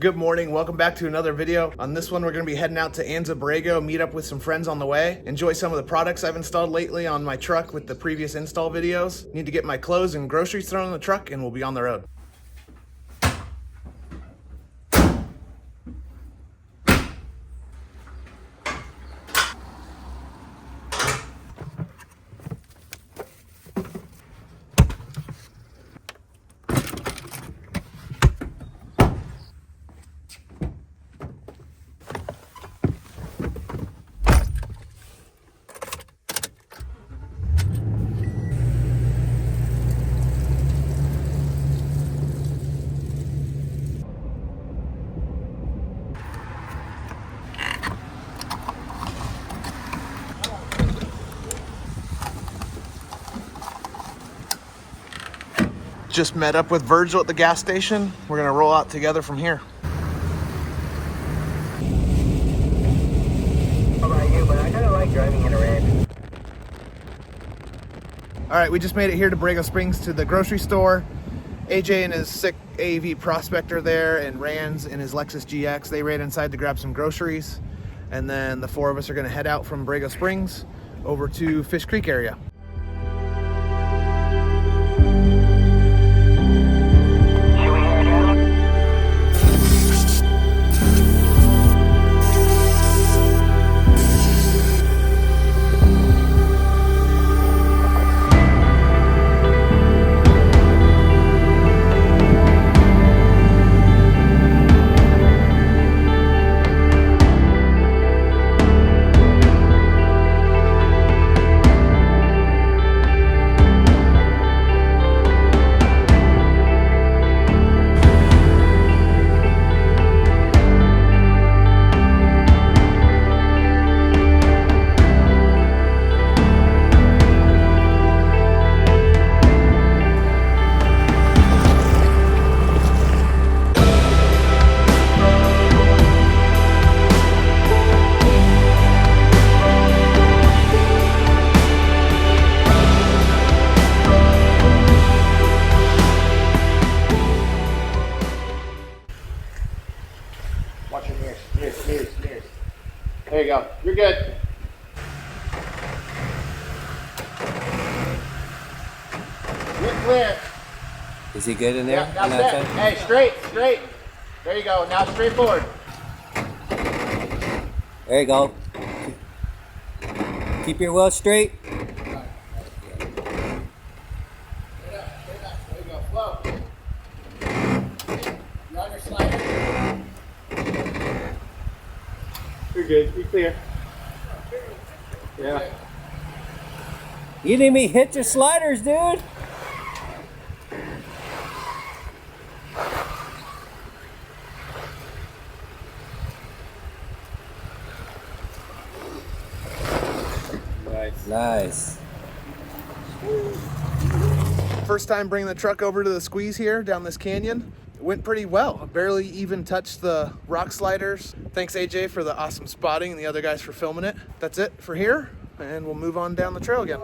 Good morning, welcome back to another video. On this one, we're gonna be heading out to Anza Borrego, meet up with some friends on the way, enjoy some of the products I've installed lately on my truck with the previous install videos. Need to get my clothes and groceries thrown in the truck and we'll be on the road. Just met up with Virgil at the gas station. We're gonna roll out together from here. How about you, but I kind of like driving in a Ranz. All right, we just made it here to Borrego Springs to the grocery store. AJ and his sick AV Prospector there, and Ranz in his Lexus GX. They ran inside to grab some groceries. And then the four of us are gonna head out from Borrego Springs over to Fish Creek area. Watch your mirrors. There you go, you're good. You're clear. Is he good in there? Yeah, that's it. Hey, straight. There you go, now straight forward. There you go. Keep your wheel straight. Straight up. There you go, flow. You're on your slider. You're good, you're clear. Yeah. You didn't even hit your sliders, dude. Nice. First time bringing the truck over to the squeeze here down this canyon. It went pretty well. Barely even touched the rock sliders. Thanks AJ for the awesome spotting and the other guys for filming it. That's it for here, and we'll move on down the trail again.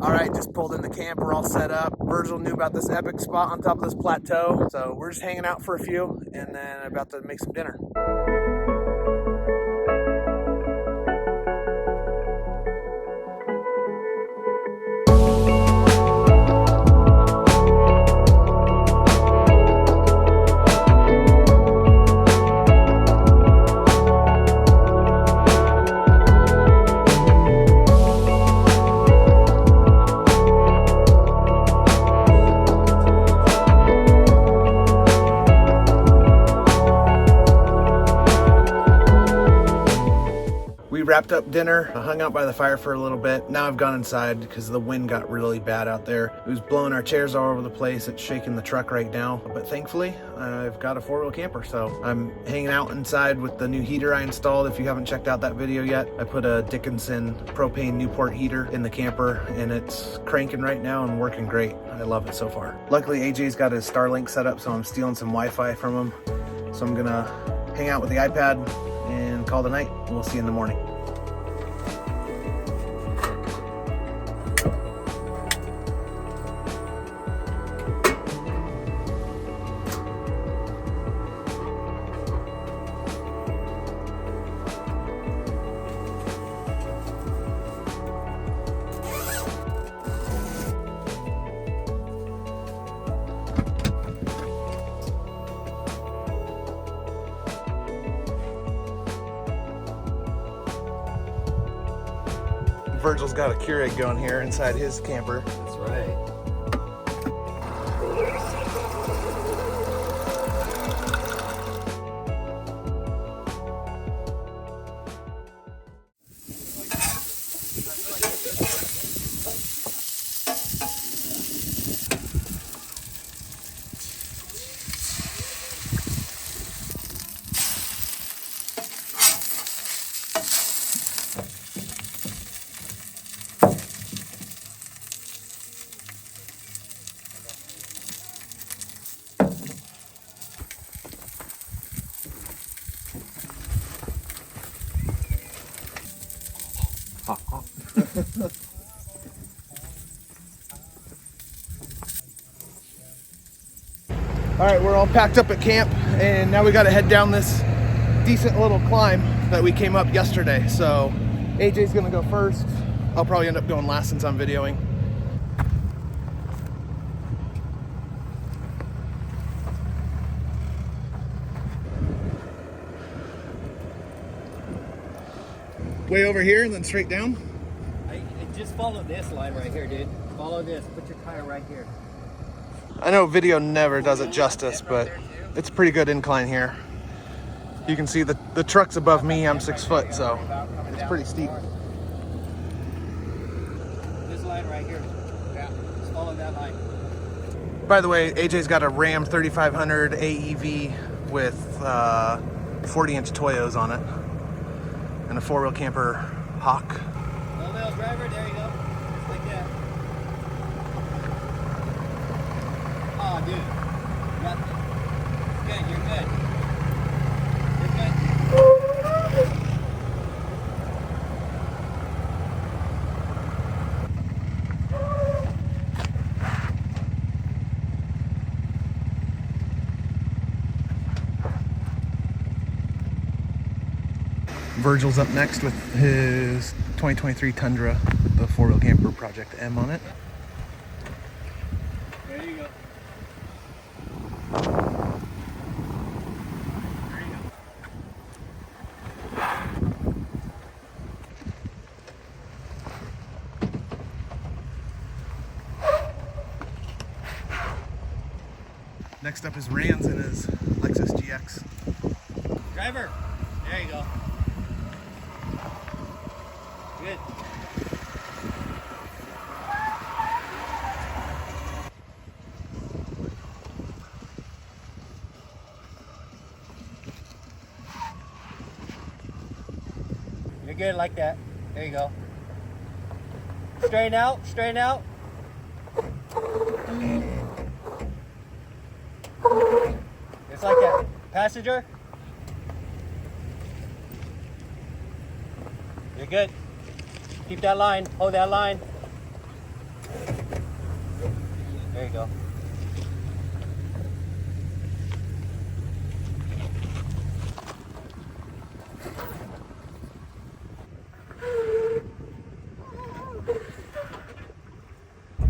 All right, just pulled in the camp. We're all set up. Virgil knew about this epic spot on top of this plateau, so we're just hanging out for a few and then about to make some dinner. wrapped up dinner. I hung out by the fire for a little bit. Now I've gone inside because the wind got really bad out there. It was blowing our chairs all over the place. It's shaking the truck right now. But thankfully, I've got a 4-wheel camper. So I'm hanging out inside with the new heater I installed. If you haven't checked out that video yet, I put a Dickinson propane Newport heater in the camper, and it's cranking right now and working great. I love it so far. Luckily, AJ's got his Starlink set up, so I'm stealing some Wi-Fi from him. So I'm gonna hang out with the iPad and call it a night. We'll see you in the morning. Virgil's got a Keurig going here inside his camper. That's right. All right, we're all packed up at camp, and now we got to head down this decent little climb that we came up yesterday. So AJ's gonna go first. I'll probably end up going last since I'm videoing. Way over here and then straight down. Just follow this line right here, dude. Follow this. Put your tire right here. I know video never does it justice, but it's a pretty good incline here. You can see the truck's above me. I'm 6 foot, so it's pretty steep. This line right here. Yeah, just follow that line. By the way, AJ's got a Ram 3500 AEV with 40-inch Toyos on it and a 4-wheel camper Hawk. Low wheel driver, there you go. Just like that. Oh, dude. You got this. Good, you're good. You're good. Virgil's up next with his 2023 Tundra, the 4-wheel camper Project M on it. There you go. Next up is Ranz in his Lexus GX. Driver, there you go. Good. You're good like that. There you go. Straighten out, straighten out. Just like that. Passenger. You're good. Keep that line. Hold that line. There you go.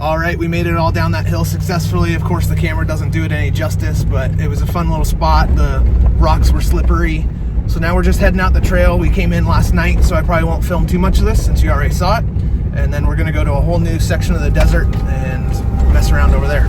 All right, we made it all down that hill successfully. Of course, the camera doesn't do it any justice, but it was a fun little spot. The rocks were slippery. So now we're just heading out the trail. We came in last night, so I probably won't film too much of this since you already saw it. And then we're gonna go to a whole new section of the desert and mess around over there.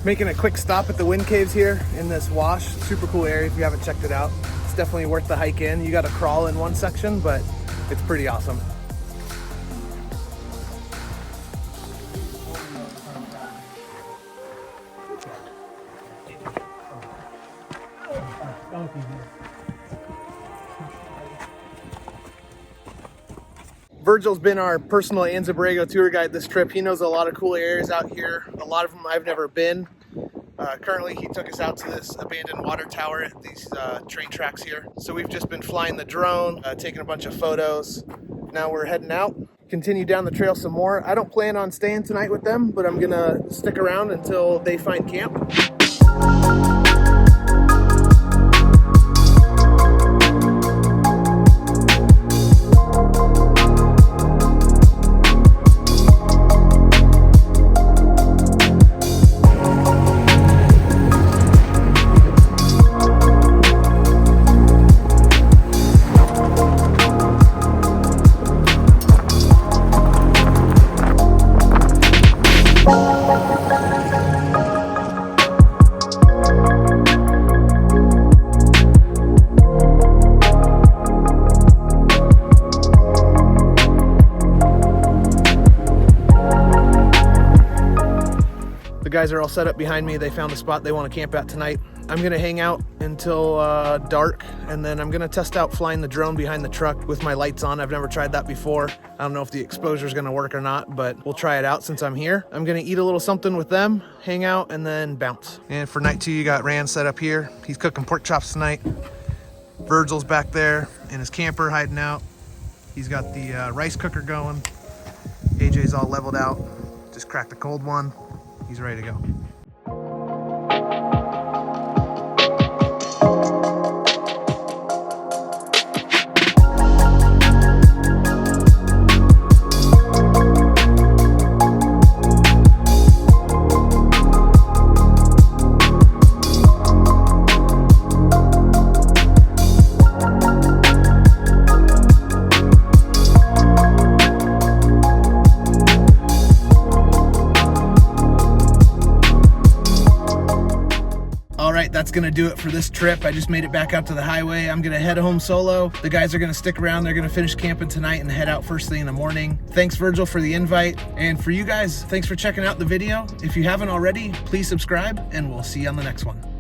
Making a quick stop at the wind caves here in this wash. Super cool area if you haven't checked it out. It's definitely worth the hike in. You got to crawl in one section, but it's pretty awesome. Virgil's been our personal Anza Borrego tour guide this trip. He knows a lot of cool areas out here. A lot of them I've never been. Currently, he took us out to this abandoned water tower at these train tracks here. So we've just been flying the drone, taking a bunch of photos. Now we're heading out, continue down the trail some more. I don't plan on staying tonight with them, but I'm gonna stick around until they find camp. Guys are all set up behind me. They found a spot they want to camp at tonight. I'm gonna hang out until dark, and then I'm gonna test out flying the drone behind the truck with my lights on. I've never tried that before. I don't know if the exposure is gonna work or not, but we'll try it out since I'm here. I'm gonna eat a little something with them, hang out, and then bounce. And for night 2, you got Ranz set up here. He's cooking pork chops tonight. Virgil's back there in his camper hiding out. He's got the rice cooker going. AJ's all leveled out. Just cracked a cold one. He's ready to go. That's gonna do it for this trip. I just made it back out to the highway. I'm gonna head home solo. The guys are gonna stick around. They're gonna finish camping tonight and head out first thing in the morning. Thanks, Virgil, for the invite. And for you guys, thanks for checking out the video. If you haven't already, please subscribe, and we'll see you on the next one.